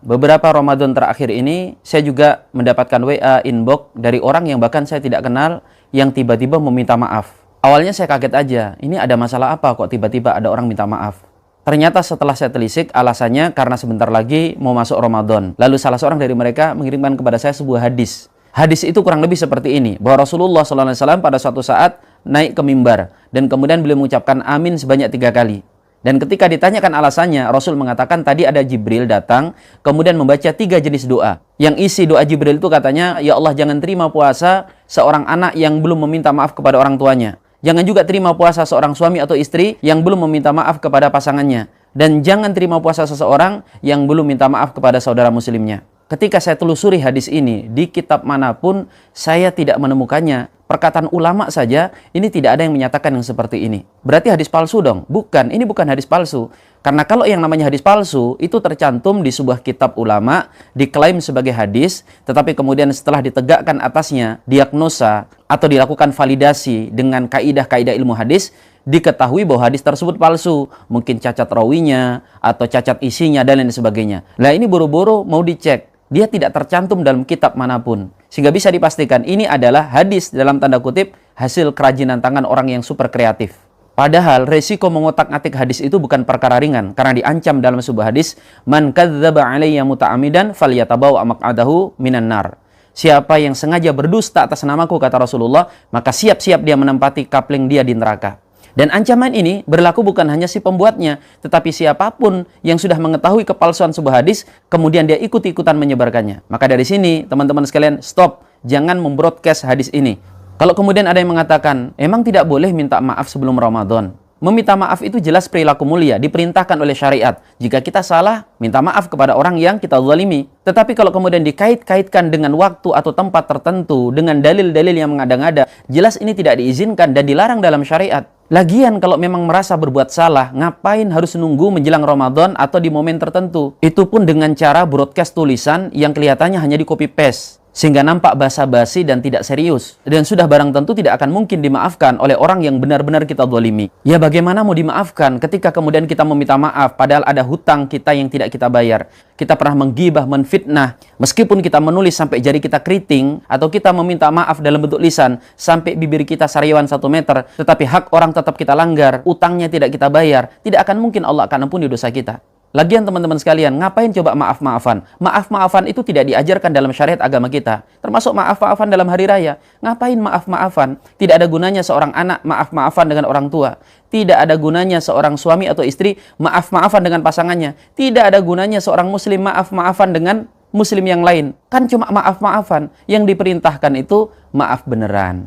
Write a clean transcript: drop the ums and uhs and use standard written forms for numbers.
beberapa Ramadan terakhir ini saya juga mendapatkan WA inbox dari orang yang bahkan saya tidak kenal yang tiba-tiba meminta maaf. Awalnya saya kaget aja, ini ada masalah apa kok tiba-tiba ada orang minta maaf. Ternyata setelah saya telisik alasannya karena sebentar lagi mau masuk Ramadan. Lalu salah seorang dari mereka mengirimkan kepada saya sebuah hadis. Hadis itu kurang lebih seperti ini, bahwa Rasulullah SAW pada suatu saat naik ke mimbar dan kemudian beliau mengucapkan amin sebanyak 3 kali. Dan ketika ditanyakan alasannya, Rasul mengatakan tadi ada Jibril datang, kemudian membaca 3 jenis doa. Yang isi doa Jibril itu katanya, ya Allah jangan terima puasa seorang anak yang belum meminta maaf kepada orang tuanya. Jangan juga terima puasa seorang suami atau istri yang belum meminta maaf kepada pasangannya. Dan jangan terima puasa seseorang yang belum minta maaf kepada saudara muslimnya. Ketika saya telusuri hadis ini, di kitab manapun saya tidak menemukannya. Perkataan ulama saja, ini tidak ada yang menyatakan yang seperti ini. Berarti hadis palsu dong? Bukan, ini bukan hadis palsu. Karena kalau yang namanya hadis palsu, itu tercantum di sebuah kitab ulama, diklaim sebagai hadis, tetapi kemudian setelah ditegakkan atasnya, diagnosa, atau dilakukan validasi dengan kaidah-kaidah ilmu hadis, diketahui bahwa hadis tersebut palsu. Mungkin cacat rawinya, atau cacat isinya, dan lain sebagainya. Nah ini buru-buru mau dicek. Dia tidak tercantum dalam kitab manapun. Sehingga bisa dipastikan ini adalah hadis dalam tanda kutip hasil kerajinan tangan orang yang super kreatif. Padahal resiko mengotak-atik hadis itu bukan perkara ringan. Karena diancam dalam sebuah hadis, man kadzdzaba alayya muta'ammidan falyatabawa maq'adahu minan nar. Siapa yang sengaja berdusta atas namaku, kata Rasulullah, maka siap-siap dia menempati kapling dia di neraka. Dan ancaman ini berlaku bukan hanya si pembuatnya, tetapi siapapun yang sudah mengetahui kepalsuan sebuah hadis, kemudian dia ikut-ikutan menyebarkannya. Maka dari sini, teman-teman sekalian, stop. Jangan membroadcast hadis ini. Kalau kemudian ada yang mengatakan, emang tidak boleh minta maaf sebelum Ramadan? Meminta maaf itu jelas perilaku mulia, diperintahkan oleh syariat. Jika kita salah, minta maaf kepada orang yang kita zalimi. Tetapi kalau kemudian dikait-kaitkan dengan waktu atau tempat tertentu, dengan dalil-dalil yang mengada-ngada, jelas ini tidak diizinkan dan dilarang dalam syariat. Lagian kalau memang merasa berbuat salah, ngapain harus nunggu menjelang Ramadan atau di momen tertentu? Itu pun dengan cara broadcast tulisan yang kelihatannya hanya di copy paste. Sehingga nampak basa-basi dan tidak serius. Dan sudah barang tentu tidak akan mungkin dimaafkan oleh orang yang benar-benar kita zalimi. Ya bagaimana mau dimaafkan ketika kemudian kita meminta maaf padahal ada hutang kita yang tidak kita bayar. Kita pernah menggibah, menfitnah. Meskipun kita menulis sampai jari kita keriting, atau kita meminta maaf dalam bentuk lisan sampai bibir kita sariawan 1 meter, tetapi hak orang tetap kita langgar, utangnya tidak kita bayar, tidak akan mungkin Allah akan ampuni dosa kita. Lagian teman-teman sekalian, ngapain coba maaf-maafan? Maaf-maafan itu tidak diajarkan dalam syariat agama kita. Termasuk maaf-maafan dalam hari raya. Ngapain maaf-maafan? Tidak ada gunanya seorang anak maaf-maafan dengan orang tua. Tidak ada gunanya seorang suami atau istri maaf-maafan dengan pasangannya. Tidak ada gunanya seorang muslim maaf-maafan dengan muslim yang lain. Kan cuma maaf-maafan. Yang diperintahkan itu maaf beneran.